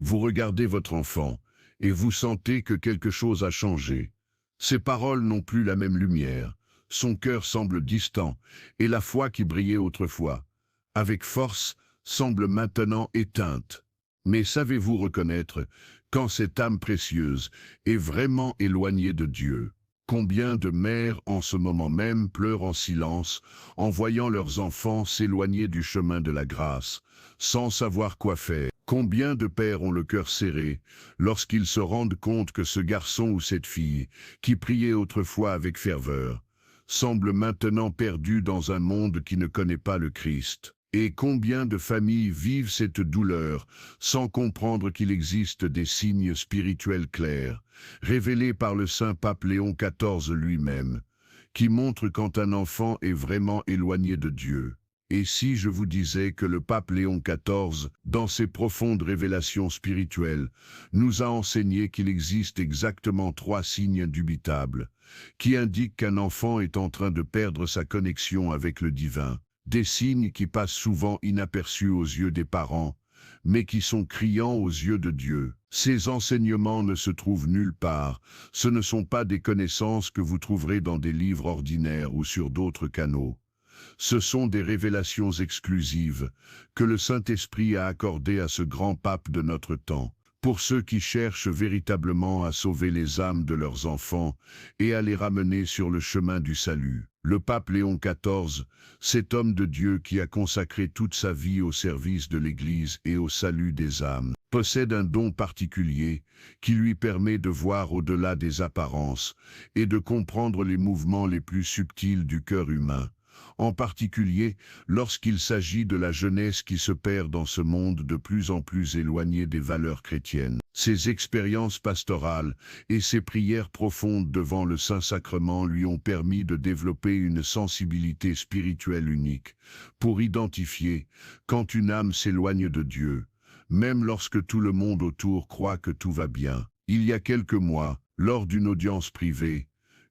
Vous regardez votre enfant et vous sentez que quelque chose a changé. Ses paroles n'ont plus la même lumière, son cœur semble distant et la foi qui brillait autrefois, avec force, semble maintenant éteinte. Mais savez-vous reconnaître quand cette âme précieuse est vraiment éloignée de Dieu? Combien de mères en ce moment même pleurent en silence en voyant leurs enfants s'éloigner du chemin de la grâce, sans savoir quoi faire? Combien de pères ont le cœur serré lorsqu'ils se rendent compte que ce garçon ou cette fille, qui priait autrefois avec ferveur, semble maintenant perdu dans un monde qui ne connaît pas le Christ? Et combien de familles vivent cette douleur sans comprendre qu'il existe des signes spirituels clairs, révélés par le saint pape Léon XIV lui-même, qui montrent quand un enfant est vraiment éloigné de Dieu? Et si je vous disais que le pape Léon XIV, dans ses profondes révélations spirituelles, nous a enseigné qu'il existe exactement 3 signes indubitables, qui indiquent qu'un enfant est en train de perdre sa connexion avec le divin, des signes qui passent souvent inaperçus aux yeux des parents, mais qui sont criants aux yeux de Dieu. Ces enseignements ne se trouvent nulle part, ce ne sont pas des connaissances que vous trouverez dans des livres ordinaires ou sur d'autres canaux. Ce sont des révélations exclusives que le Saint-Esprit a accordées à ce grand pape de notre temps, pour ceux qui cherchent véritablement à sauver les âmes de leurs enfants et à les ramener sur le chemin du salut. Le pape Léon XIV, cet homme de Dieu qui a consacré toute sa vie au service de l'Église et au salut des âmes, possède un don particulier qui lui permet de voir au-delà des apparences et de comprendre les mouvements les plus subtils du cœur humain, en particulier lorsqu'il s'agit de la jeunesse qui se perd dans ce monde de plus en plus éloigné des valeurs chrétiennes. Ses expériences pastorales et ses prières profondes devant le Saint-Sacrement lui ont permis de développer une sensibilité spirituelle unique pour identifier quand une âme s'éloigne de Dieu, même lorsque tout le monde autour croit que tout va bien. Il y a quelques mois, lors d'une audience privée,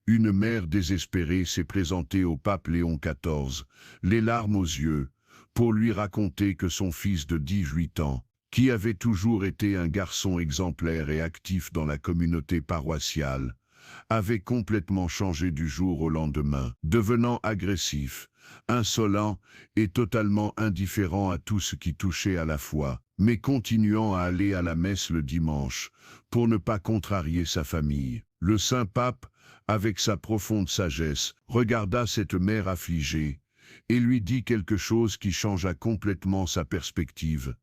une mère désespérée s'est présentée au pape Léon XIV, les larmes aux yeux, pour lui raconter que son fils de 18 ans, qui avait toujours été un garçon exemplaire et actif dans la communauté paroissiale, avait complètement changé du jour au lendemain, devenant agressif, insolent et totalement indifférent à tout ce qui touchait à la foi, mais continuant à aller à la messe le dimanche, pour ne pas contrarier sa famille. Le Saint-Pape, avec sa profonde sagesse, regarda cette mère affligée et lui dit quelque chose qui changea complètement sa perspective.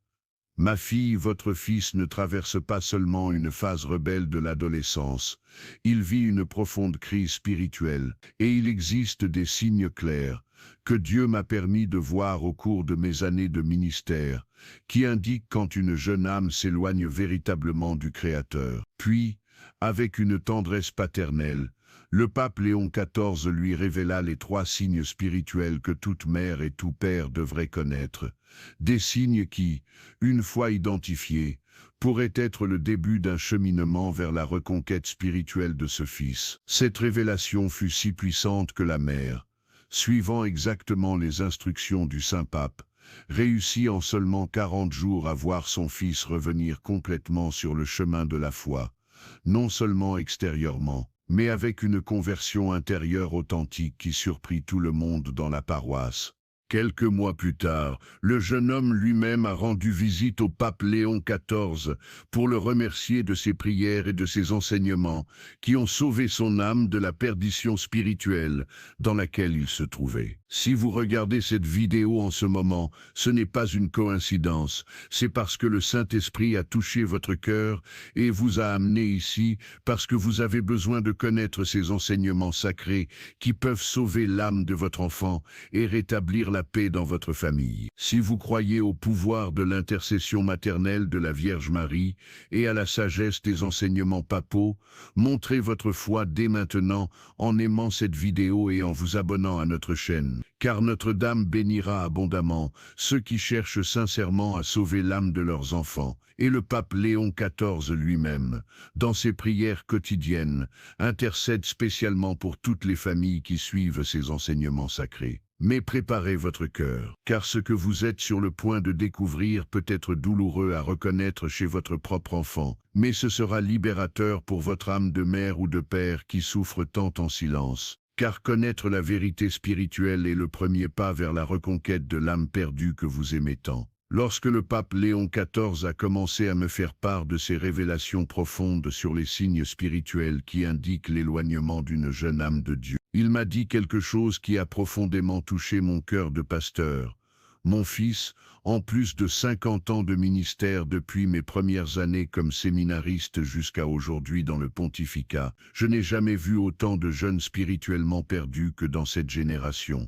« Ma fille, votre fils ne traverse pas seulement une phase rebelle de l'adolescence, il vit une profonde crise spirituelle, et il existe des signes clairs que Dieu m'a permis de voir au cours de mes années de ministère, qui indiquent quand une jeune âme s'éloigne véritablement du Créateur. » Puis, avec une tendresse paternelle, le pape Léon XIV lui révéla les 3 signes spirituels que toute mère et tout père devraient connaître, des signes qui, une fois identifiés, pourraient être le début d'un cheminement vers la reconquête spirituelle de ce fils. Cette révélation fut si puissante que la mère, suivant exactement les instructions du Saint-Pape, réussit en seulement 40 jours à voir son fils revenir complètement sur le chemin de la foi, non seulement extérieurement, mais avec une conversion intérieure authentique qui surprit tout le monde dans la paroisse. Quelques mois plus tard, le jeune homme lui-même a rendu visite au pape Léon XIV pour le remercier de ses prières et de ses enseignements qui ont sauvé son âme de la perdition spirituelle dans laquelle il se trouvait. Si vous regardez cette vidéo en ce moment, ce n'est pas une coïncidence, c'est parce que le Saint-Esprit a touché votre cœur et vous a amené ici parce que vous avez besoin de connaître ces enseignements sacrés qui peuvent sauver l'âme de votre enfant et rétablir la paix dans votre famille. Si vous croyez au pouvoir de l'intercession maternelle de la Vierge Marie et à la sagesse des enseignements papaux, montrez votre foi dès maintenant en aimant cette vidéo et en vous abonnant à notre chaîne. Car Notre-Dame bénira abondamment ceux qui cherchent sincèrement à sauver l'âme de leurs enfants. Et le pape Léon XIV lui-même, dans ses prières quotidiennes, intercède spécialement pour toutes les familles qui suivent ces enseignements sacrés. Mais préparez votre cœur, car ce que vous êtes sur le point de découvrir peut être douloureux à reconnaître chez votre propre enfant, mais ce sera libérateur pour votre âme de mère ou de père qui souffre tant en silence. Car connaître la vérité spirituelle est le premier pas vers la reconquête de l'âme perdue que vous aimez tant. Lorsque le pape Léon XIV a commencé à me faire part de ses révélations profondes sur les signes spirituels qui indiquent l'éloignement d'une jeune âme de Dieu, il m'a dit quelque chose qui a profondément touché mon cœur de pasteur. Mon fils, en plus de 50 ans de ministère depuis mes premières années comme séminariste jusqu'à aujourd'hui dans le pontificat, je n'ai jamais vu autant de jeunes spirituellement perdus que dans cette génération.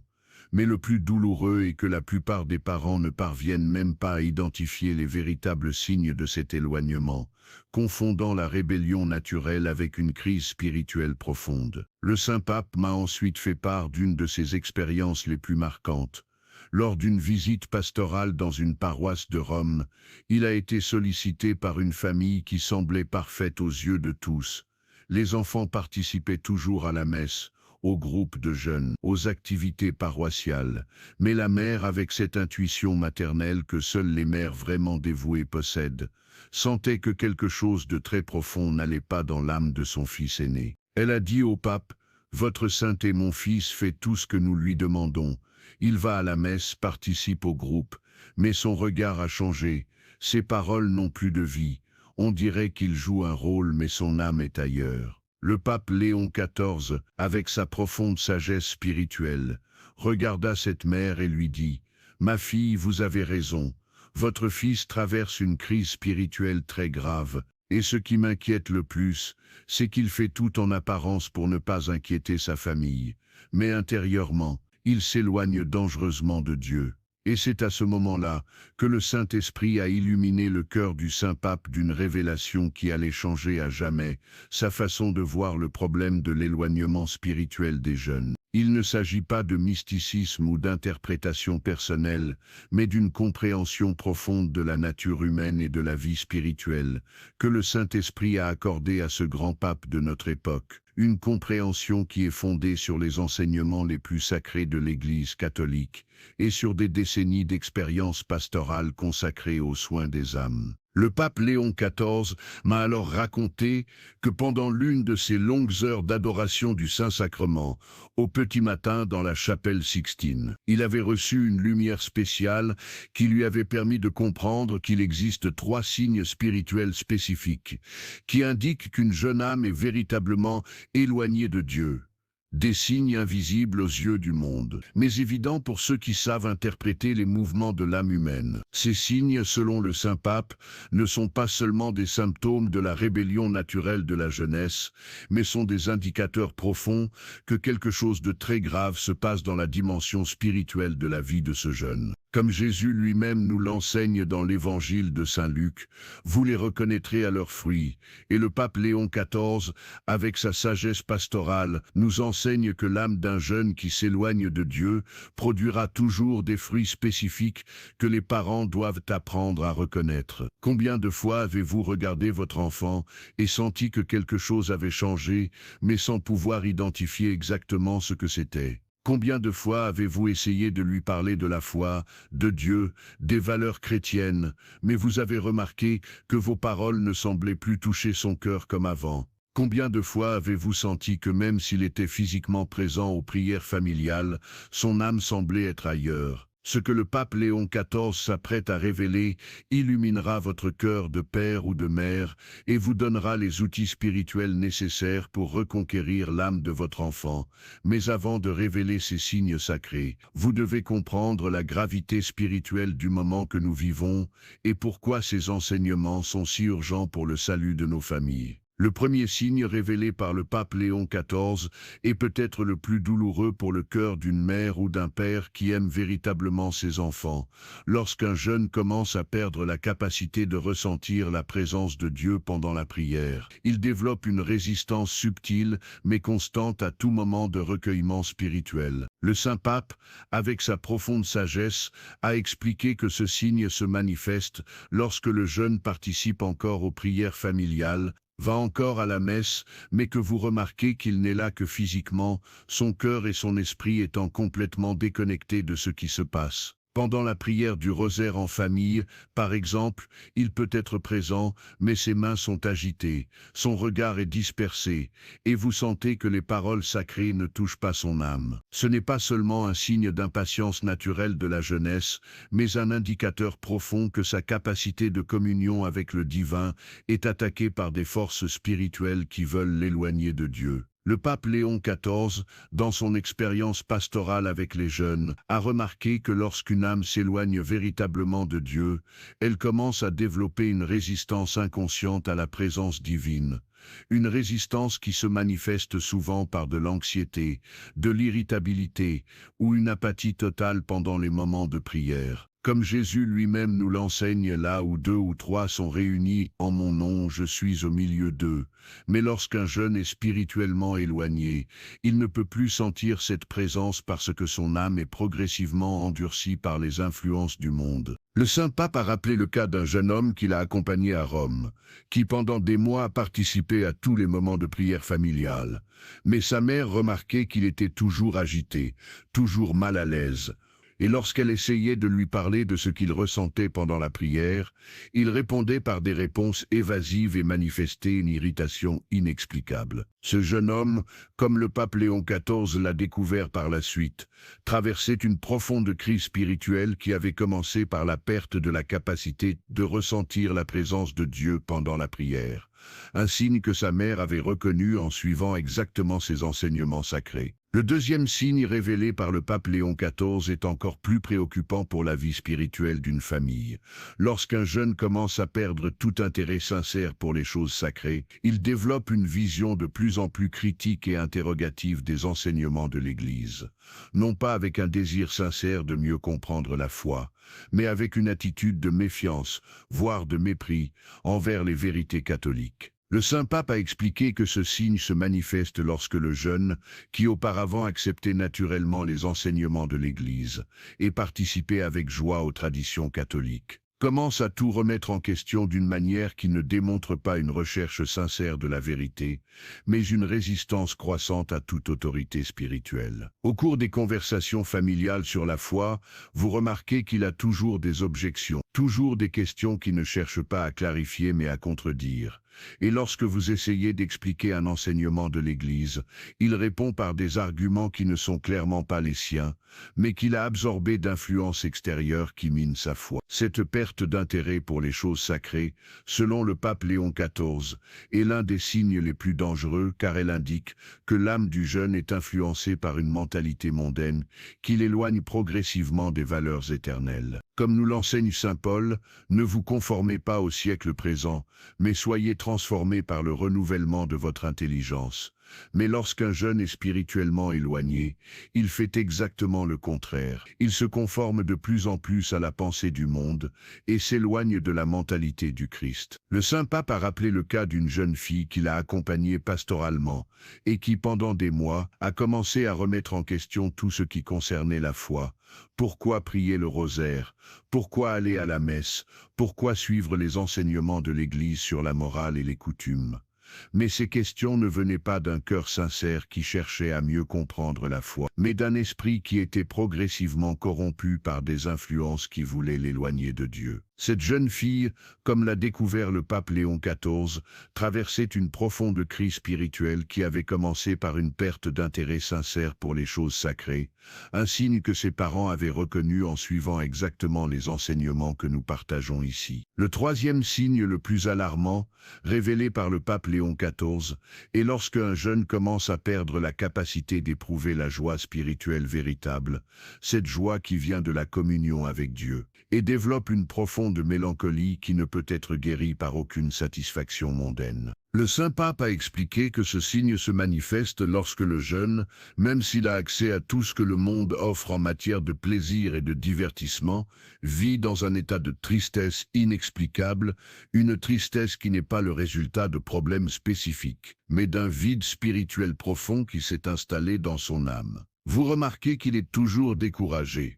Mais le plus douloureux est que la plupart des parents ne parviennent même pas à identifier les véritables signes de cet éloignement, confondant la rébellion naturelle avec une crise spirituelle profonde. Le Saint-Pape m'a ensuite fait part d'une de ses expériences les plus marquantes. Lors d'une visite pastorale dans une paroisse de Rome, il a été sollicité par une famille qui semblait parfaite aux yeux de tous. Les enfants participaient toujours à la messe, aux groupes de jeunes, aux activités paroissiales, mais la mère, avec cette intuition maternelle que seules les mères vraiment dévouées possèdent, sentait que quelque chose de très profond n'allait pas dans l'âme de son fils aîné. Elle a dit au pape, « Votre saint et mon fils fait tout ce que nous lui demandons. Il va à la messe, participe au groupe, mais son regard a changé, ses paroles n'ont plus de vie. On dirait qu'il joue un rôle mais son âme est ailleurs. » Le pape Léon XIV, avec sa profonde sagesse spirituelle, regarda cette mère et lui dit « Ma fille, vous avez raison, votre fils traverse une crise spirituelle très grave, et ce qui m'inquiète le plus, c'est qu'il fait tout en apparence pour ne pas inquiéter sa famille, mais intérieurement, il s'éloigne dangereusement de Dieu. » Et c'est à ce moment-là que le Saint-Esprit a illuminé le cœur du Saint-Pape d'une révélation qui allait changer à jamais sa façon de voir le problème de l'éloignement spirituel des jeunes. Il ne s'agit pas de mysticisme ou d'interprétation personnelle, mais d'une compréhension profonde de la nature humaine et de la vie spirituelle, que le Saint-Esprit a accordée à ce grand pape de notre époque. Une compréhension qui est fondée sur les enseignements les plus sacrés de l'Église catholique et sur des décennies d'expérience pastorale consacrée aux soins des âmes. Le pape Léon XIV m'a alors raconté que pendant l'une de ces longues heures d'adoration du Saint-Sacrement, au petit matin dans la chapelle Sixtine, il avait reçu une lumière spéciale qui lui avait permis de comprendre qu'il existe 3 signes spirituels spécifiques qui indiquent qu'une jeune âme est véritablement éloignée de Dieu. Des signes invisibles aux yeux du monde, mais évidents pour ceux qui savent interpréter les mouvements de l'âme humaine. Ces signes, selon le Saint-Pape, ne sont pas seulement des symptômes de la rébellion naturelle de la jeunesse, mais sont des indicateurs profonds que quelque chose de très grave se passe dans la dimension spirituelle de la vie de ce jeune. Comme Jésus lui-même nous l'enseigne dans l'évangile de Saint Luc, vous les reconnaîtrez à leurs fruits. Et le pape Léon XIV, avec sa sagesse pastorale, nous enseigne que l'âme d'un jeune qui s'éloigne de Dieu produira toujours des fruits spécifiques que les parents doivent apprendre à reconnaître. Combien de fois avez-vous regardé votre enfant et senti que quelque chose avait changé, mais sans pouvoir identifier exactement ce que c'était ? Combien de fois avez-vous essayé de lui parler de la foi, de Dieu, des valeurs chrétiennes, mais vous avez remarqué que vos paroles ne semblaient plus toucher son cœur comme avant? Combien de fois avez-vous senti que même s'il était physiquement présent aux prières familiales, son âme semblait être ailleurs? Ce que le pape Léon XIV s'apprête à révéler illuminera votre cœur de père ou de mère et vous donnera les outils spirituels nécessaires pour reconquérir l'âme de votre enfant. Mais avant de révéler ces signes sacrés, vous devez comprendre la gravité spirituelle du moment que nous vivons et pourquoi ces enseignements sont si urgents pour le salut de nos familles. Le premier signe révélé par le pape Léon XIV est peut-être le plus douloureux pour le cœur d'une mère ou d'un père qui aime véritablement ses enfants. Lorsqu'un jeune commence à perdre la capacité de ressentir la présence de Dieu pendant la prière, il développe une résistance subtile mais constante à tout moment de recueillement spirituel. Le Saint-Pape, avec sa profonde sagesse, a expliqué que ce signe se manifeste lorsque le jeune participe encore aux prières familiales, va encore à la messe, mais que vous remarquez qu'il n'est là que physiquement, son cœur et son esprit étant complètement déconnectés de ce qui se passe. Pendant la prière du rosaire en famille, par exemple, il peut être présent, mais ses mains sont agitées, son regard est dispersé, et vous sentez que les paroles sacrées ne touchent pas son âme. Ce n'est pas seulement un signe d'impatience naturelle de la jeunesse, mais un indicateur profond que sa capacité de communion avec le divin est attaquée par des forces spirituelles qui veulent l'éloigner de Dieu. Le pape Léon XIV, dans son expérience pastorale avec les jeunes, a remarqué que lorsqu'une âme s'éloigne véritablement de Dieu, elle commence à développer une résistance inconsciente à la présence divine. Une résistance qui se manifeste souvent par de l'anxiété, de l'irritabilité ou une apathie totale pendant les moments de prière. Comme Jésus lui-même nous l'enseigne, là où 2 ou 3 sont réunis en mon nom, je suis au milieu d'eux. Mais lorsqu'un jeune est spirituellement éloigné, il ne peut plus sentir cette présence parce que son âme est progressivement endurcie par les influences du monde. Le Saint-Pape a rappelé le cas d'un jeune homme qu'il a accompagné à Rome, qui pendant des mois a participé à tous les moments de prière familiale. Mais sa mère remarquait qu'il était toujours agité, toujours mal à l'aise. Et lorsqu'elle essayait de lui parler de ce qu'il ressentait pendant la prière, il répondait par des réponses évasives et manifestait une irritation inexplicable. Ce jeune homme, comme le pape Léon XIV l'a découvert par la suite, traversait une profonde crise spirituelle qui avait commencé par la perte de la capacité de ressentir la présence de Dieu pendant la prière, un signe que sa mère avait reconnu en suivant exactement ses enseignements sacrés. Le deuxième signe révélé par le pape Léon XIV est encore plus préoccupant pour la vie spirituelle d'une famille. Lorsqu'un jeune commence à perdre tout intérêt sincère pour les choses sacrées, il développe une vision de plus en plus critique et interrogative des enseignements de l'Église. Non pas avec un désir sincère de mieux comprendre la foi, mais avec une attitude de méfiance, voire de mépris, envers les vérités catholiques. Le Saint-Pape a expliqué que ce signe se manifeste lorsque le jeune, qui auparavant acceptait naturellement les enseignements de l'Église et participait avec joie aux traditions catholiques, commence à tout remettre en question d'une manière qui ne démontre pas une recherche sincère de la vérité, mais une résistance croissante à toute autorité spirituelle. Au cours des conversations familiales sur la foi, vous remarquez qu'il a toujours des objections, toujours des questions qui ne cherchent pas à clarifier mais à contredire. Et lorsque vous essayez d'expliquer un enseignement de l'Église, il répond par des arguments qui ne sont clairement pas les siens, mais qu'il a absorbés d'influences extérieures qui minent sa foi. Cette perte d'intérêt pour les choses sacrées, selon le pape Léon XIV, est l'un des signes les plus dangereux car elle indique que l'âme du jeune est influencée par une mentalité mondaine qui l'éloigne progressivement des valeurs éternelles. Comme nous l'enseigne saint Paul, ne vous conformez pas au siècle présent, mais soyez transformés par le renouvellement de votre intelligence. Mais lorsqu'un jeune est spirituellement éloigné, il fait exactement le contraire. Il se conforme de plus en plus à la pensée du monde et s'éloigne de la mentalité du Christ. Le Saint-Pape a rappelé le cas d'une jeune fille qu'il a accompagnée pastoralement et qui, pendant des mois, a commencé à remettre en question tout ce qui concernait la foi. Pourquoi prier le rosaire? Pourquoi aller à la messe? Pourquoi suivre les enseignements de l'Église sur la morale et les coutumes? Mais ces questions ne venaient pas d'un cœur sincère qui cherchait à mieux comprendre la foi, mais d'un esprit qui était progressivement corrompu par des influences qui voulaient l'éloigner de Dieu. Cette jeune fille, comme l'a découvert le pape Léon XIV, traversait une profonde crise spirituelle qui avait commencé par une perte d'intérêt sincère pour les choses sacrées, un signe que ses parents avaient reconnu en suivant exactement les enseignements que nous partageons ici. Le troisième signe le plus alarmant, révélé par le pape Léon XIV, est lorsque un jeune commence à perdre la capacité d'éprouver la joie spirituelle véritable, cette joie qui vient de la communion avec Dieu, et développe une profonde mélancolie qui ne peut être guérie par aucune satisfaction mondaine. Le Saint-Pape a expliqué que ce signe se manifeste lorsque le jeune, même s'il a accès à tout ce que le monde offre en matière de plaisir et de divertissement, vit dans un état de tristesse inexplicable, une tristesse qui n'est pas le résultat de problèmes spécifiques, mais d'un vide spirituel profond qui s'est installé dans son âme. Vous remarquez qu'il est toujours découragé,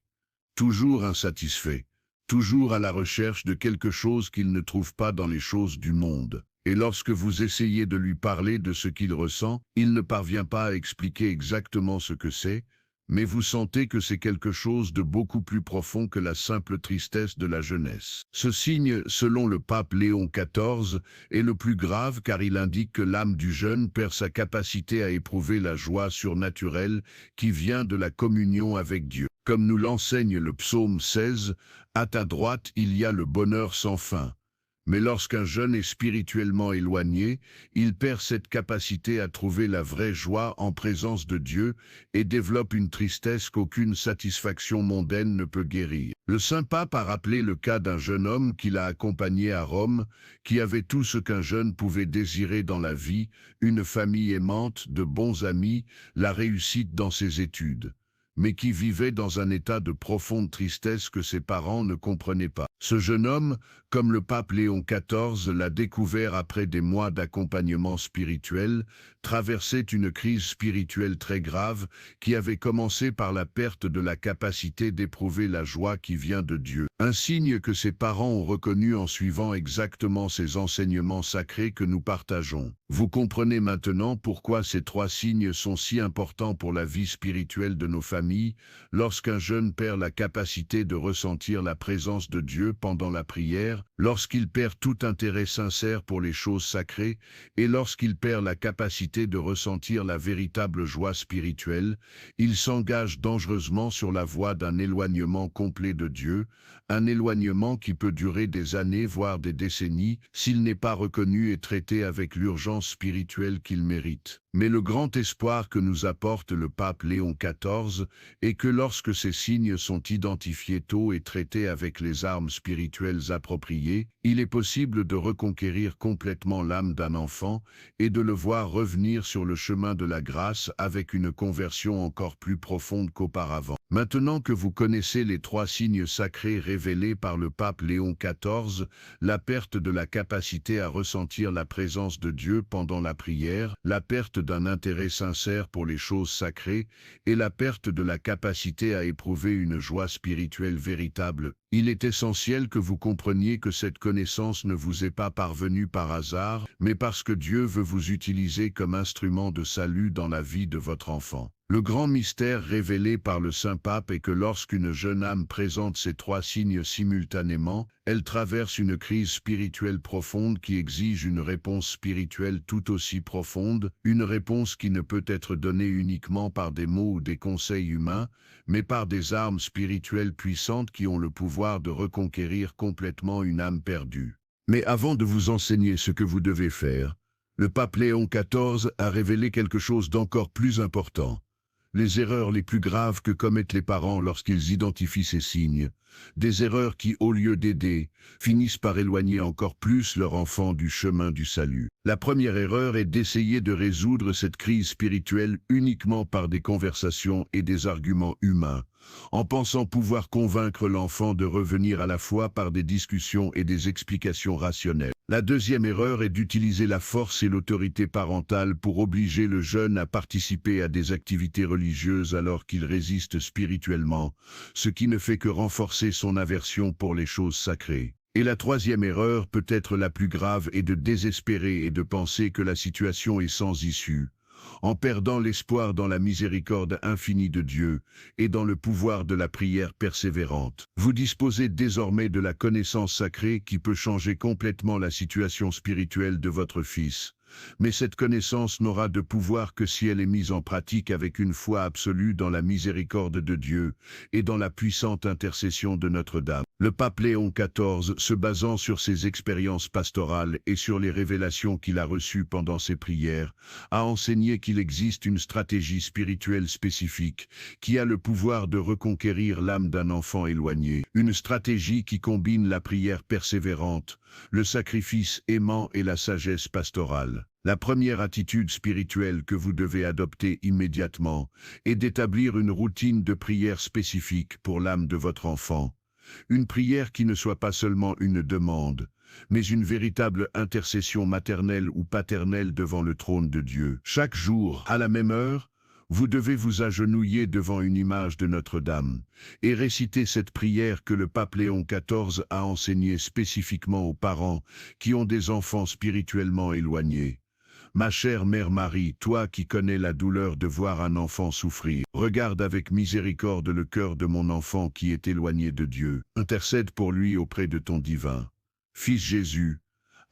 toujours insatisfait, toujours à la recherche de quelque chose qu'il ne trouve pas dans les choses du monde. Et lorsque vous essayez de lui parler de ce qu'il ressent, il ne parvient pas à expliquer exactement ce que c'est, mais vous sentez que c'est quelque chose de beaucoup plus profond que la simple tristesse de la jeunesse. Ce signe, selon le pape Léon XIV, est le plus grave car il indique que l'âme du jeune perd sa capacité à éprouver la joie surnaturelle qui vient de la communion avec Dieu. Comme nous l'enseigne le psaume 16, « À ta droite il y a le bonheur sans fin ». Mais lorsqu'un jeune est spirituellement éloigné, il perd cette capacité à trouver la vraie joie en présence de Dieu et développe une tristesse qu'aucune satisfaction mondaine ne peut guérir. Le Saint-Pape a rappelé le cas d'un jeune homme qu'il a accompagné à Rome, qui avait tout ce qu'un jeune pouvait désirer dans la vie, une famille aimante, de bons amis, la réussite dans ses études, mais qui vivait dans un état de profonde tristesse que ses parents ne comprenaient pas. Ce jeune homme, comme le pape Léon XIV l'a découvert après des mois d'accompagnement spirituel, traversait une crise spirituelle très grave qui avait commencé par la perte de la capacité d'éprouver la joie qui vient de Dieu. Un signe que ses parents ont reconnu en suivant exactement ces enseignements sacrés que nous partageons. Vous comprenez maintenant pourquoi ces trois signes sont si importants pour la vie spirituelle de nos familles, lorsqu'un jeune perd la capacité de ressentir la présence de Dieu pendant la prière, lorsqu'il perd tout intérêt sincère pour les choses sacrées et lorsqu'il perd la capacité de ressentir la véritable joie spirituelle, il s'engage dangereusement sur la voie d'un éloignement complet de Dieu, un éloignement qui peut durer des années voire des décennies s'il n'est pas reconnu et traité avec l'urgence spirituelle qu'il mérite. Mais le grand espoir que nous apporte le pape Léon XIV est que lorsque ces signes sont identifiés tôt et traités avec les armes spirituelles appropriées, il est possible de reconquérir complètement l'âme d'un enfant et de le voir revenir sur le chemin de la grâce avec une conversion encore plus profonde qu'auparavant. Maintenant que vous connaissez les trois signes sacrés révélés par le pape Léon XIV, la perte de la capacité à ressentir la présence de Dieu pendant la prière, la perte d'un intérêt sincère pour les choses sacrées et la perte de la capacité à éprouver une joie spirituelle véritable, il est essentiel que vous compreniez que cette connaissance ne vous est pas parvenue par hasard, mais parce que Dieu veut vous utiliser comme instrument de salut dans la vie de votre enfant. Le grand mystère révélé par le Saint-Pape est que lorsqu'une jeune âme présente ces trois signes simultanément, elle traverse une crise spirituelle profonde qui exige une réponse spirituelle tout aussi profonde, une réponse qui ne peut être donnée uniquement par des mots ou des conseils humains, mais par des armes spirituelles puissantes qui ont le pouvoir de reconquérir complètement une âme perdue. Mais avant de vous enseigner ce que vous devez faire, le pape Léon XIV a révélé quelque chose d'encore plus important. Les erreurs les plus graves que commettent les parents lorsqu'ils identifient ces signes, des erreurs qui, au lieu d'aider, finissent par éloigner encore plus leur enfant du chemin du salut. La première erreur est d'essayer de résoudre cette crise spirituelle uniquement par des conversations et des arguments humains, en pensant pouvoir convaincre l'enfant de revenir à la foi par des discussions et des explications rationnelles. La deuxième erreur est d'utiliser la force et l'autorité parentale pour obliger le jeune à participer à des activités religieuses alors qu'il résiste spirituellement, ce qui ne fait que renforcer son aversion pour les choses sacrées. Et la troisième erreur, peut-être la plus grave, est de désespérer et de penser que la situation est sans issue, en perdant l'espoir dans la miséricorde infinie de Dieu et dans le pouvoir de la prière persévérante. Vous disposez désormais de la connaissance sacrée qui peut changer complètement la situation spirituelle de votre fils. Mais cette connaissance n'aura de pouvoir que si elle est mise en pratique avec une foi absolue dans la miséricorde de Dieu et dans la puissante intercession de Notre-Dame. Le pape Léon XIV, se basant sur ses expériences pastorales et sur les révélations qu'il a reçues pendant ses prières, a enseigné qu'il existe une stratégie spirituelle spécifique qui a le pouvoir de reconquérir l'âme d'un enfant éloigné. Une stratégie qui combine la prière persévérante, le sacrifice aimant et la sagesse pastorale. La première attitude spirituelle que vous devez adopter immédiatement est d'établir une routine de prière spécifique pour l'âme de votre enfant. Une prière qui ne soit pas seulement une demande, mais une véritable intercession maternelle ou paternelle devant le trône de Dieu. Chaque jour, à la même heure, Vous devez vous agenouiller devant une image de Notre-Dame et réciter cette prière que le pape Léon XIV a enseignée spécifiquement aux parents qui ont des enfants spirituellement éloignés. Ma chère Mère Marie, toi qui connais la douleur de voir un enfant souffrir, regarde avec miséricorde le cœur de mon enfant qui est éloigné de Dieu. Intercède pour lui auprès de ton divin Fils Jésus,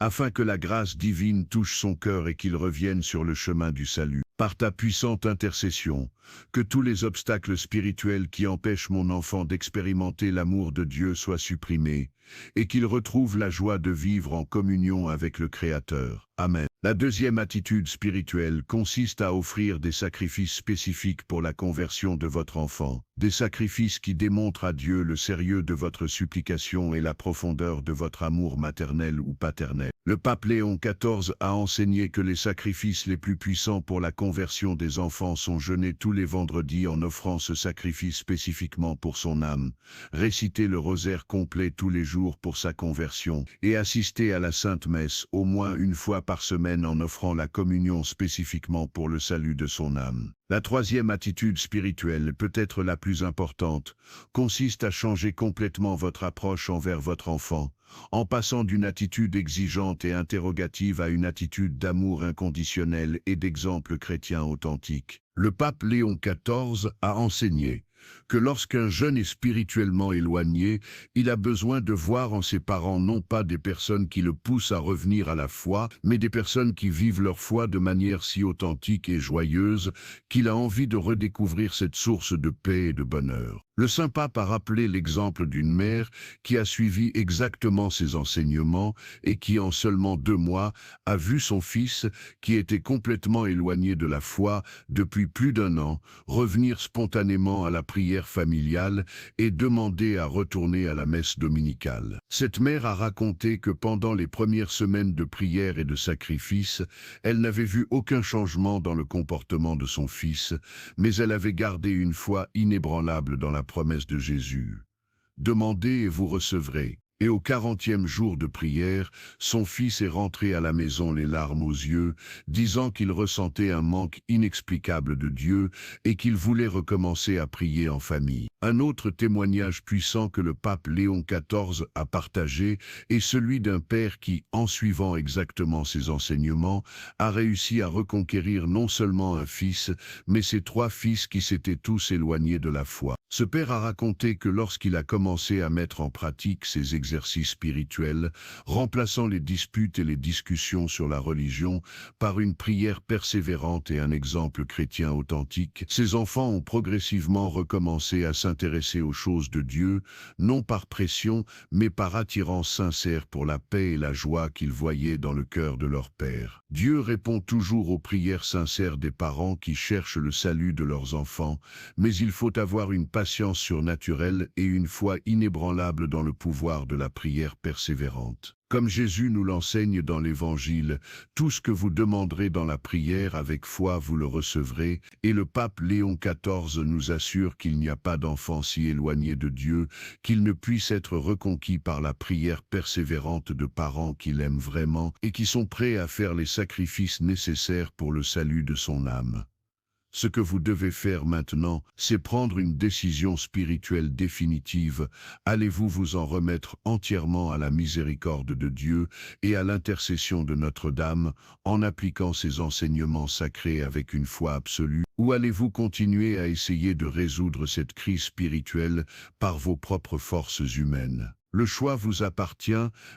afin que la grâce divine touche son cœur et qu'il revienne sur le chemin du salut. Par ta puissante intercession, que tous les obstacles spirituels qui empêchent mon enfant d'expérimenter l'amour de Dieu soient supprimés, et qu'il retrouve la joie de vivre en communion avec le Créateur. Amen. La deuxième attitude spirituelle consiste à offrir des sacrifices spécifiques pour la conversion de votre enfant, des sacrifices qui démontrent à Dieu le sérieux de votre supplication et la profondeur de votre amour maternel ou paternel. Le pape Léon XIV a enseigné que les sacrifices les plus puissants pour la conversion des enfants sont jeûner tous les vendredis en offrant ce sacrifice spécifiquement pour son âme, réciter le rosaire complet tous les jours pour sa conversion et assister à la Sainte Messe au moins une fois par semaine en offrant la communion spécifiquement pour le salut de son âme. La troisième attitude spirituelle, peut-être la plus importante, consiste à changer complètement votre approche envers votre enfant, en passant d'une attitude exigeante et interrogative à une attitude d'amour inconditionnel et d'exemple chrétien authentique. Le pape Léon XIV a enseigné que lorsqu'un jeune est spirituellement éloigné, il a besoin de voir en ses parents non pas des personnes qui le poussent à revenir à la foi, mais des personnes qui vivent leur foi de manière si authentique et joyeuse qu'il a envie de redécouvrir cette source de paix et de bonheur. Le Saint-Pape a rappelé l'exemple d'une mère qui a suivi exactement ses enseignements et qui, en seulement 2 mois, a vu son fils, qui était complètement éloigné de la foi depuis plus d'1 an, revenir spontanément à la prière familiale et demander à retourner à la messe dominicale. Cette mère a raconté que pendant les premières semaines de prière et de sacrifice, elle n'avait vu aucun changement dans le comportement de son fils, mais elle avait gardé une foi inébranlable dans la promesse de Jésus. Demandez et vous recevrez. Et au 40e jour de prière, son fils est rentré à la maison les larmes aux yeux, disant qu'il ressentait un manque inexplicable de Dieu et qu'il voulait recommencer à prier en famille. Un autre témoignage puissant que le pape Léon XIV a partagé est celui d'un père qui, en suivant exactement ses enseignements, a réussi à reconquérir non seulement un fils, mais ses 3 fils qui s'étaient tous éloignés de la foi. Ce père a raconté que lorsqu'il a commencé à mettre en pratique ses exercices spirituels, remplaçant les disputes et les discussions sur la religion par une prière persévérante et un exemple chrétien authentique, ses enfants ont progressivement recommencé à s'intéresser aux choses de Dieu, non par pression, mais par attirance sincère pour la paix et la joie qu'ils voyaient dans le cœur de leur père. Dieu répond toujours aux prières sincères des parents qui cherchent le salut de leurs enfants, mais il faut avoir une patience surnaturelle et une foi inébranlable dans le pouvoir de la prière persévérante. Comme Jésus nous l'enseigne dans l'Évangile, tout ce que vous demanderez dans la prière avec foi, vous le recevrez, et le pape Léon XIV nous assure qu'il n'y a pas d'enfant si éloigné de Dieu qu'il ne puisse être reconquis par la prière persévérante de parents qui l'aiment vraiment et qui sont prêts à faire les sacrifices nécessaires pour le salut de son âme. Ce que vous devez faire maintenant, c'est prendre une décision spirituelle définitive. Allez-vous vous en remettre entièrement à la miséricorde de Dieu et à l'intercession de Notre-Dame en appliquant ses enseignements sacrés avec une foi absolue? Ou allez-vous continuer à essayer de résoudre cette crise spirituelle par vos propres forces humaines? Le choix vous appartient,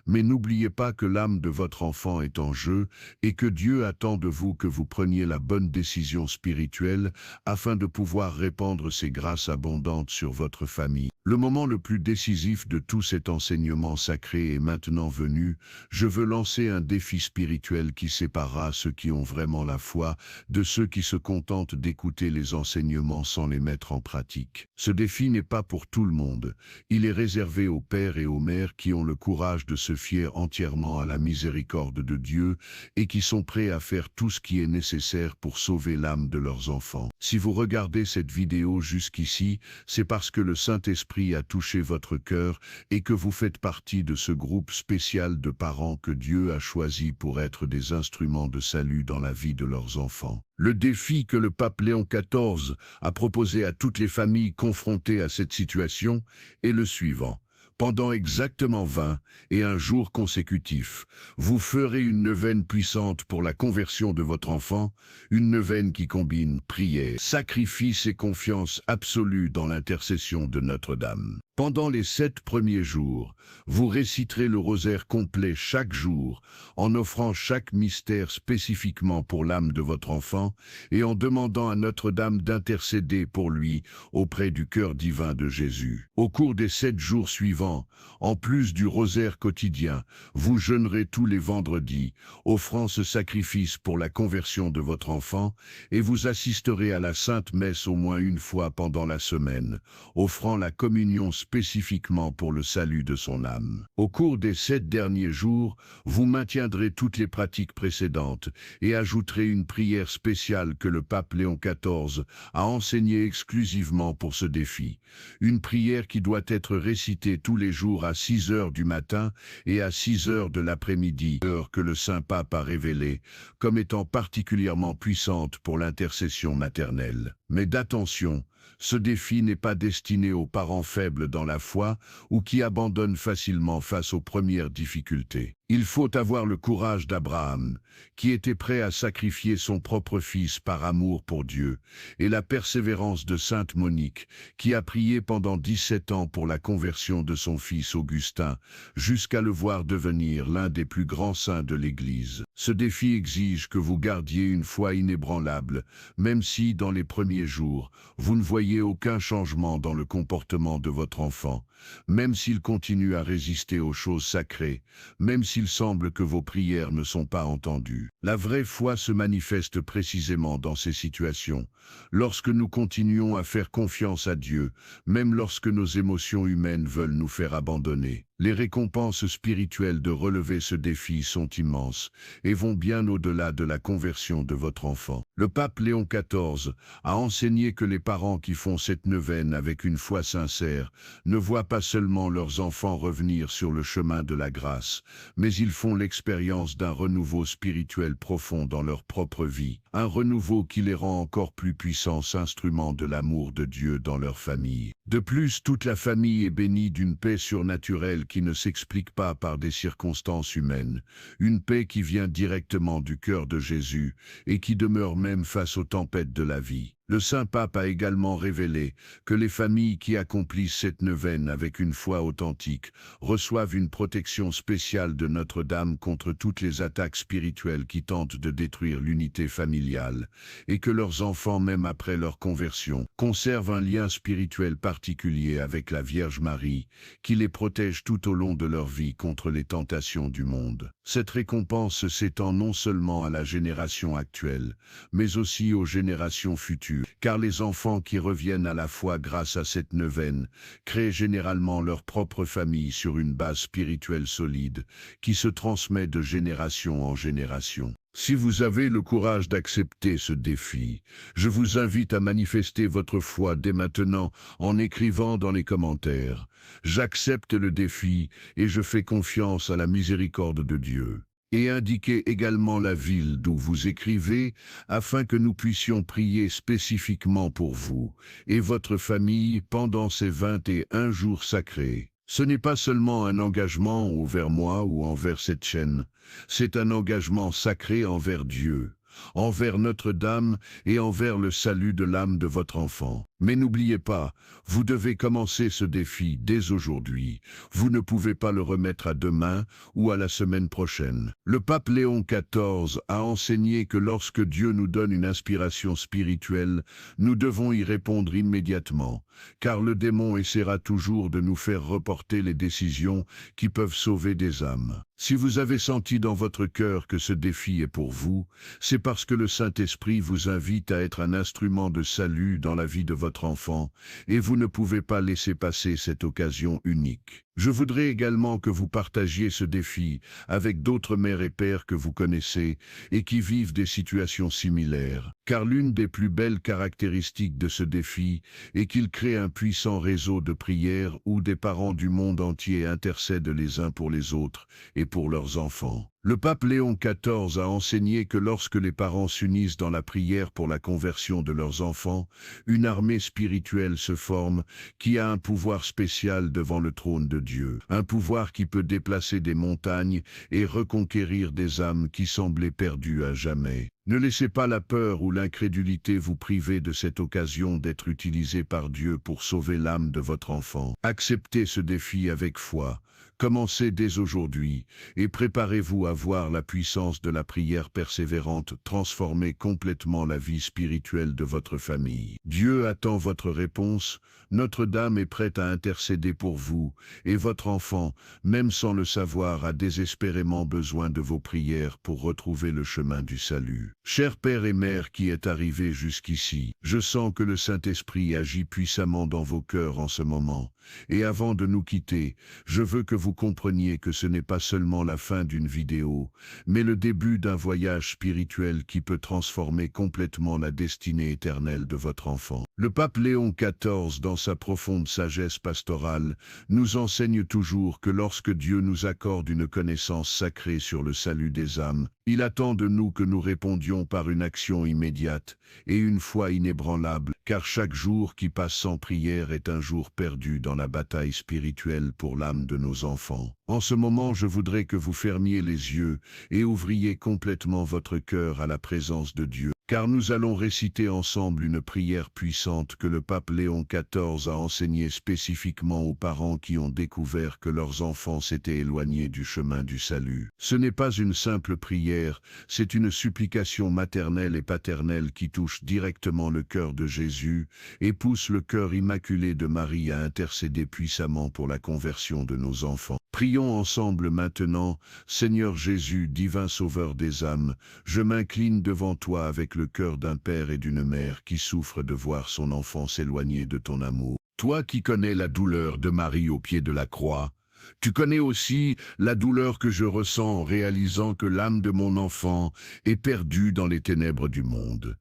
mais n'oubliez pas que l'âme de votre enfant est en jeu et que Dieu attend de vous que vous preniez la bonne décision spirituelle afin de pouvoir répandre ses grâces abondantes sur votre famille. Le moment le plus décisif de tout cet enseignement sacré est maintenant venu. Je veux lancer un défi spirituel qui séparera ceux qui ont vraiment la foi de ceux qui se contentent d'écouter les enseignements sans les mettre en pratique. Ce défi n'est pas pour tout le monde. Il est réservé aux pères et aux mères qui ont le courage de se fier entièrement à la miséricorde de Dieu et qui sont prêts à faire tout ce qui est nécessaire pour sauver l'âme de leurs enfants. Si vous regardez cette vidéo jusqu'ici, c'est parce que le Saint-Esprit a touché votre cœur et que vous faites partie de ce groupe spécial de parents que Dieu a choisi pour être des instruments de salut dans la vie de leurs enfants. Le défi que le pape Léon XIV a proposé à toutes les familles confrontées à cette situation est le suivant. Pendant exactement 21 jours consécutifs, vous ferez une neuvaine puissante pour la conversion de votre enfant, une neuvaine qui combine prière, sacrifice et confiance absolue dans l'intercession de Notre-Dame. Pendant les 7 premiers jours, vous réciterez le rosaire complet chaque jour, en offrant chaque mystère spécifiquement pour l'âme de votre enfant et en demandant à Notre-Dame d'intercéder pour lui auprès du cœur divin de Jésus. Au cours des 7 jours suivants, en plus du rosaire quotidien, vous jeûnerez tous les vendredis, offrant ce sacrifice pour la conversion de votre enfant, et vous assisterez à la Sainte Messe au moins une fois pendant la semaine, offrant la communion spécifiquement pour le salut de son âme. Au cours des 7 derniers jours, vous maintiendrez toutes les pratiques précédentes et ajouterez une prière spéciale que le pape Léon XIV a enseignée exclusivement pour ce défi. Une prière qui doit être récitée tous les jours à 6 heures du matin et à 6 heures de l'après-midi, heure que le Saint-Pape a révélée comme étant particulièrement puissante pour l'intercession maternelle. Mais d'attention, ce défi n'est pas destiné aux parents faibles dans la foi ou qui abandonnent facilement face aux premières difficultés. Il faut avoir le courage d'Abraham, qui était prêt à sacrifier son propre fils par amour pour Dieu, et la persévérance de Sainte Monique, qui a prié pendant 17 ans pour la conversion de son fils Augustin, jusqu'à le voir devenir l'un des plus grands saints de l'Église. Ce défi exige que vous gardiez une foi inébranlable, même si, dans les premiers jours, vous ne voyez aucun changement dans le comportement de votre enfant, même s'il continue à résister aux choses sacrées, même s'il semble que vos prières ne sont pas entendues. La vraie foi se manifeste précisément dans ces situations, lorsque nous continuons à faire confiance à Dieu, même lorsque nos émotions humaines veulent nous faire abandonner. Les récompenses spirituelles de relever ce défi sont immenses et vont bien au-delà de la conversion de votre enfant. Le pape Léon XIV a enseigné que les parents qui font cette neuvaine avec une foi sincère ne voient pas seulement leurs enfants revenir sur le chemin de la grâce, mais ils font l'expérience d'un renouveau spirituel profond dans leur propre vie, un renouveau qui les rend encore plus puissants instruments de l'amour de Dieu dans leur famille. De plus, toute la famille est bénie d'une paix surnaturelle qui ne s'explique pas par des circonstances humaines, une paix qui vient directement du cœur de Jésus et qui demeure même face aux tempêtes de la vie. Le Saint-Pape a également révélé que les familles qui accomplissent cette neuvaine avec une foi authentique reçoivent une protection spéciale de Notre-Dame contre toutes les attaques spirituelles qui tentent de détruire l'unité familiale, et que leurs enfants, même après leur conversion, conservent un lien spirituel particulier avec la Vierge Marie, qui les protège tout au long de leur vie contre les tentations du monde. Cette récompense s'étend non seulement à la génération actuelle, mais aussi aux générations futures, car les enfants qui reviennent à la foi grâce à cette neuvaine créent généralement leur propre famille sur une base spirituelle solide, qui se transmet de génération en génération. Si vous avez le courage d'accepter ce défi, je vous invite à manifester votre foi dès maintenant en écrivant dans les commentaires « J'accepte le défi et je fais confiance à la miséricorde de Dieu ». Et indiquez également la ville d'où vous écrivez afin que nous puissions prier spécifiquement pour vous et votre famille pendant ces 21 jours sacrés. Ce n'est pas seulement un engagement envers moi ou envers cette chaîne, c'est un engagement sacré envers Dieu, envers Notre-Dame et envers le salut de l'âme de votre enfant. Mais n'oubliez pas, vous devez commencer ce défi dès aujourd'hui. Vous ne pouvez pas le remettre à demain ou à la semaine prochaine. Le pape Léon XIV a enseigné que lorsque Dieu nous donne une inspiration spirituelle, nous devons y répondre immédiatement, car le démon essaiera toujours de nous faire reporter les décisions qui peuvent sauver des âmes. Si vous avez senti dans votre cœur que ce défi est pour vous, c'est parce que le Saint-Esprit vous invite à être un instrument de salut dans la vie de votre enfant, et vous ne pouvez pas laisser passer cette occasion unique. Je voudrais également que vous partagiez ce défi avec d'autres mères et pères que vous connaissez et qui vivent des situations similaires. Car l'une des plus belles caractéristiques de ce défi est qu'il crée un puissant réseau de prières où des parents du monde entier intercèdent les uns pour les autres et pour leurs enfants. Le pape Léon XIV a enseigné que lorsque les parents s'unissent dans la prière pour la conversion de leurs enfants, une armée spirituelle se forme qui a un pouvoir spécial devant le trône de Dieu. Un pouvoir qui peut déplacer des montagnes et reconquérir des âmes qui semblaient perdues à jamais. Ne laissez pas la peur ou l'incrédulité vous priver de cette occasion d'être utilisé par Dieu pour sauver l'âme de votre enfant. Acceptez ce défi avec foi. Commencez dès aujourd'hui et préparez-vous à voir la puissance de la prière persévérante transformer complètement la vie spirituelle de votre famille. Dieu attend votre réponse, Notre-Dame est prête à intercéder pour vous, et votre enfant, même sans le savoir, a désespérément besoin de vos prières pour retrouver le chemin du salut. Cher Père et Mère qui êtes arrivés jusqu'ici, je sens que le Saint-Esprit agit puissamment dans vos cœurs en ce moment. Et avant de nous quitter, je veux que vous compreniez que ce n'est pas seulement la fin d'une vidéo, mais le début d'un voyage spirituel qui peut transformer complètement la destinée éternelle de votre enfant. Le pape Léon XIV, dans sa profonde sagesse pastorale, nous enseigne toujours que lorsque Dieu nous accorde une connaissance sacrée sur le salut des âmes, il attend de nous que nous répondions par une action immédiate et une foi inébranlable, car chaque jour qui passe sans prière est un jour perdu dans la bataille spirituelle pour l'âme de nos enfants. En ce moment, je voudrais que vous fermiez les yeux et ouvriez complètement votre cœur à la présence de Dieu, car nous allons réciter ensemble une prière puissante que le pape Léon XIV a enseignée spécifiquement aux parents qui ont découvert que leurs enfants s'étaient éloignés du chemin du salut. Ce n'est pas une simple prière, c'est une supplication maternelle et paternelle qui touche directement le cœur de Jésus et pousse le cœur immaculé de Marie à intercéder puissamment pour la conversion de nos enfants. Prions ensemble maintenant, Seigneur Jésus, divin sauveur des âmes, je m'incline devant toi avec le cœur d'un père et d'une mère qui souffrent de voir son enfant s'éloigner de ton amour. Toi qui connais la douleur de Marie au pied de la croix, tu connais aussi la douleur que je ressens en réalisant que l'âme de mon enfant est perdue dans les ténèbres du monde.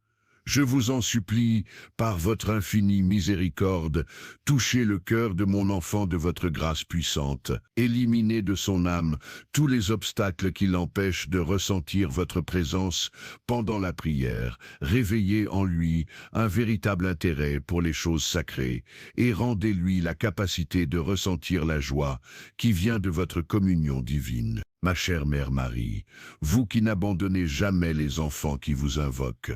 Je vous en supplie, par votre infinie miséricorde, touchez le cœur de mon enfant de votre grâce puissante. Éliminez de son âme tous les obstacles qui l'empêchent de ressentir votre présence pendant la prière. Réveillez en lui un véritable intérêt pour les choses sacrées et rendez-lui la capacité de ressentir la joie qui vient de votre communion divine. Ma chère Mère Marie, vous qui n'abandonnez jamais les enfants qui vous invoquent,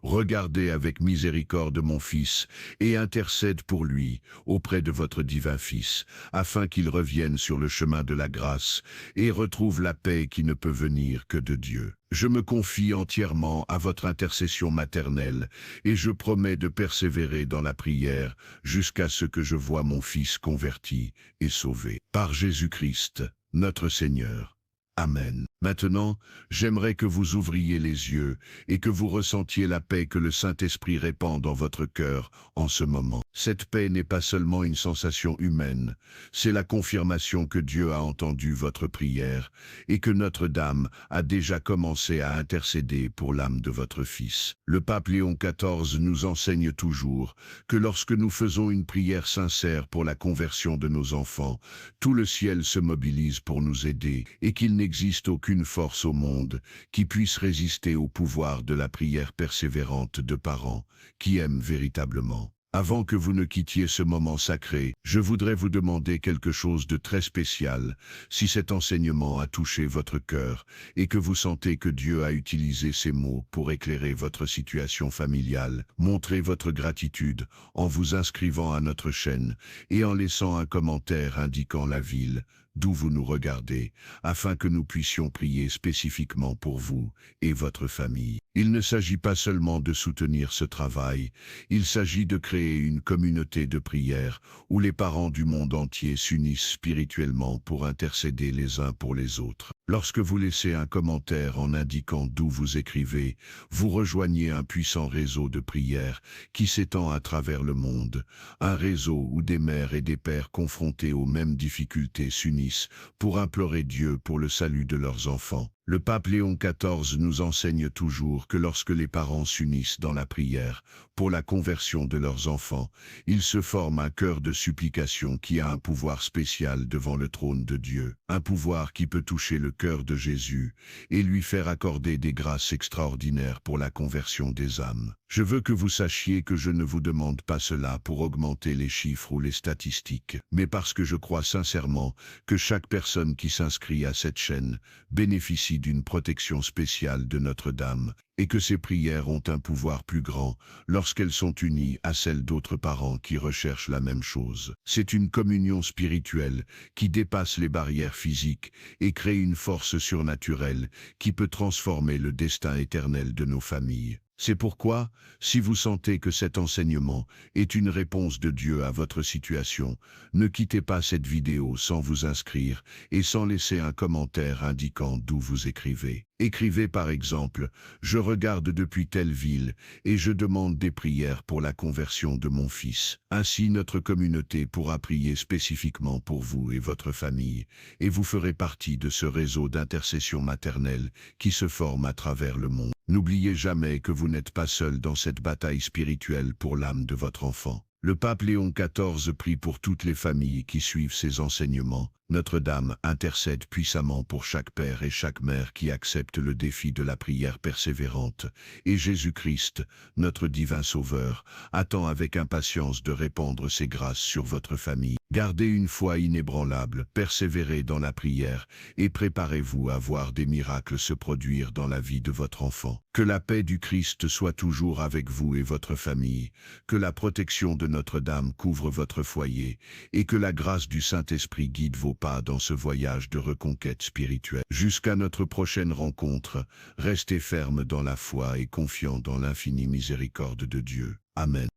regardez avec miséricorde mon Fils et intercède pour lui auprès de votre divin Fils, afin qu'il revienne sur le chemin de la grâce et retrouve la paix qui ne peut venir que de Dieu. Je me confie entièrement à votre intercession maternelle et je promets de persévérer dans la prière jusqu'à ce que je voie mon Fils converti et sauvé. Par Jésus-Christ, notre Seigneur. Amen. Maintenant, j'aimerais que vous ouvriez les yeux et que vous ressentiez la paix que le Saint-Esprit répand dans votre cœur en ce moment. Cette paix n'est pas seulement une sensation humaine, c'est la confirmation que Dieu a entendu votre prière et que Notre-Dame a déjà commencé à intercéder pour l'âme de votre Fils. Le pape Léon XIV nous enseigne toujours que lorsque nous faisons une prière sincère pour la conversion de nos enfants, tout le ciel se mobilise pour nous aider et qu'il n'existe aucune force au monde qui puisse résister au pouvoir de la prière persévérante de parents qui aiment véritablement. Avant que vous ne quittiez ce moment sacré, je voudrais vous demander quelque chose de très spécial. Si cet enseignement a touché votre cœur et que vous sentez que Dieu a utilisé ces mots pour éclairer votre situation familiale, montrez votre gratitude en vous inscrivant à notre chaîne et en laissant un commentaire indiquant la ville d'où vous nous regardez, afin que nous puissions prier spécifiquement pour vous et votre famille. Il ne s'agit pas seulement de soutenir ce travail, il s'agit de créer une communauté de prière où les parents du monde entier s'unissent spirituellement pour intercéder les uns pour les autres. Lorsque vous laissez un commentaire en indiquant d'où vous écrivez, vous rejoignez un puissant réseau de prières qui s'étend à travers le monde, un réseau où des mères et des pères confrontés aux mêmes difficultés s'unissent pour implorer Dieu pour le salut de leurs enfants. Le pape Léon XIV nous enseigne toujours que lorsque les parents s'unissent dans la prière pour la conversion de leurs enfants, il se forme un cœur de supplication qui a un pouvoir spécial devant le trône de Dieu, un pouvoir qui peut toucher le cœur de Jésus et lui faire accorder des grâces extraordinaires pour la conversion des âmes. Je veux que vous sachiez que je ne vous demande pas cela pour augmenter les chiffres ou les statistiques, mais parce que je crois sincèrement que chaque personne qui s'inscrit à cette chaîne bénéficie d'une protection spéciale de Notre-Dame et que ces prières ont un pouvoir plus grand lorsqu'elles sont unies à celles d'autres parents qui recherchent la même chose. C'est une communion spirituelle qui dépasse les barrières physiques et crée une force surnaturelle qui peut transformer le destin éternel de nos familles. C'est pourquoi, si vous sentez que cet enseignement est une réponse de Dieu à votre situation, ne quittez pas cette vidéo sans vous inscrire et sans laisser un commentaire indiquant d'où vous écrivez. Écrivez par exemple « Je regarde depuis telle ville et je demande des prières pour la conversion de mon fils ». Ainsi notre communauté pourra prier spécifiquement pour vous et votre famille, et vous ferez partie de ce réseau d'intercession maternelle qui se forme à travers le monde. N'oubliez jamais que vous n'êtes pas seul dans cette bataille spirituelle pour l'âme de votre enfant. Le pape Léon XIV prie pour toutes les familles qui suivent ses enseignements. Notre-Dame intercède puissamment pour chaque père et chaque mère qui accepte le défi de la prière persévérante. Et Jésus-Christ, notre divin Sauveur, attend avec impatience de répandre ses grâces sur votre famille. Gardez une foi inébranlable, persévérez dans la prière et préparez-vous à voir des miracles se produire dans la vie de votre enfant. Que la paix du Christ soit toujours avec vous et votre famille, que la protection de Notre-Dame couvre votre foyer et que la grâce du Saint-Esprit guide vos pas dans ce voyage de reconquête spirituelle. Jusqu'à notre prochaine rencontre, restez fermes dans la foi et confiants dans l'infinie miséricorde de Dieu. Amen.